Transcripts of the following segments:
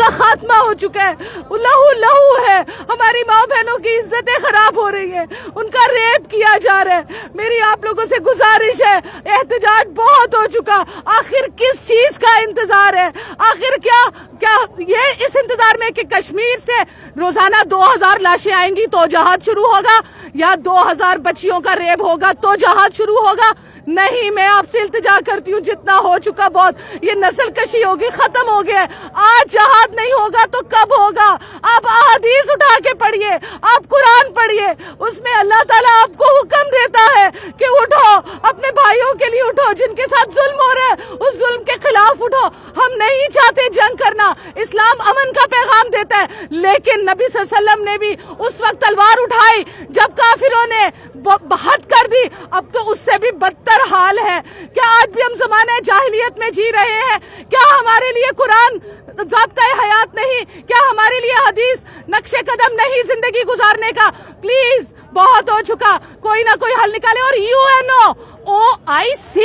کا خاتمہ ہو چکا ہے، لہو لہو ہے، ہماری ماں بہنوں کی عزتیں خراب ہو رہی ہیں، ان کا ریپ کیا جا رہا ہے۔ میری آپ لوگوں سے گزارش ہے، احتجاج بہت ہو چکا، آخر کس چیز کا انتظار ہے؟ آخر کیا یہ اس انتظار میں کہ کشمیر سے روزانہ 2000 لاشیں آئیں گی تو جہاد شروع ہوگا، یا 2000 بچیوں کا ریپ ہوگا تو جہاد شروع ہوگا؟ نہیں، میں آپ سے التجا کرتی ہوں، جتنا ہو چکا بہت، یہ نسل کشی ہوگی، ختم ہو گیا ہے۔ آج جہاد نہیں ہوگا تو کب ہوگا؟ آپ احادیث اٹھا کے پڑھیے، آپ قرآن پڑھیے، اس میں اللہ تعالیٰ آپ کو حکم دیتا ہے کہ اٹھو، اپنے بھائیوں کے لیے اٹھو، جن کے ساتھ ظلم ہو رہا ہے اس ظلم کے خلاف اٹھو۔ ہم نہیں چاہتے جنگ کرنا، اسلام امن کا پیغام دیتا ہے، لیکن نبی صلی اللہ علیہ وسلم نے بھی اس وقت تلوار اٹھائی جب کافروں نے حد کر دی، اب تو اس سے بھی بدتر حال ہے۔ کیا آج بھی ہم زمانہ جاہلیت میں جی رہے ہیں؟ کیا ہمارے لیے قرآن ضابطۂ حیات نہیں؟ کیا ہمارے لیے حدیث نقش قدم نہیں زندگی گزارنے کا؟ پلیز، بہت ہو چکا، کوئی نہ کوئی حل نکالے۔ اور OIC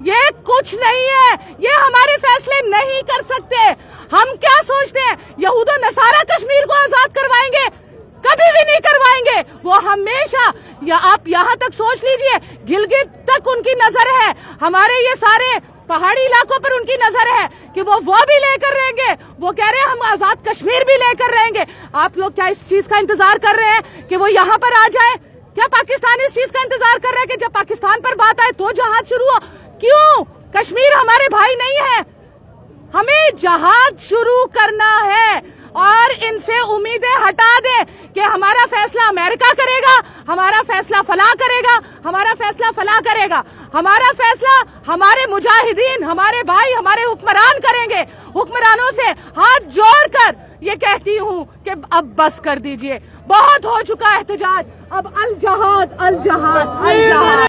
یہ کچھ نہیں ہے، یہ ہمارے فیصلے نہیں کر سکتے۔ ہم کیا سوچتے ہیں یہود و نصارہ کشمیر کو آزاد کروائیں گے؟ کبھی بھی نہیں کروائیں گے۔ وہ ہمیشہ، یا آپ یہاں تک سوچ لیجئے، گلگت تک ان کی نظر ہے، ہمارے یہ سارے پہاڑی علاقوں پر ان کی نظر ہے کہ وہ بھی لے کر رہیں گے۔ وہ کہہ رہے ہیں ہم آزاد کشمیر بھی لے کر رہیں گے۔ آپ لوگ کیا اس چیز کا انتظار کر رہے ہیں کہ وہ یہاں پر آ جائے؟ کیا پاکستان اس چیز کا انتظار کر رہے ہیں کہ جب پاکستان پر بات آئے تو جہاد شروع ہو؟ کیوں؟ کشمیر ہمارے بھائی نہیں ہے؟ ہمیں جہاد شروع کرنا ہے، اور ان سے امیدیں ہٹا دیں کہ ہمارا فیصلہ امریکہ کرے گا، ہمارا فیصلہ فلاں کرے گا، ہمارا فیصلہ فلاں کرے گا۔ ہمارا فیصلہ ہمارے مجاہدین، ہمارے بھائی، ہمارے حکمران کریں گے۔ حکمرانوں سے ہاتھ جوڑ کر یہ کہتی ہوں کہ اب بس کر دیجئے، بہت ہو چکا احتجاج، اب الجہاد الجہاد الجہاد۔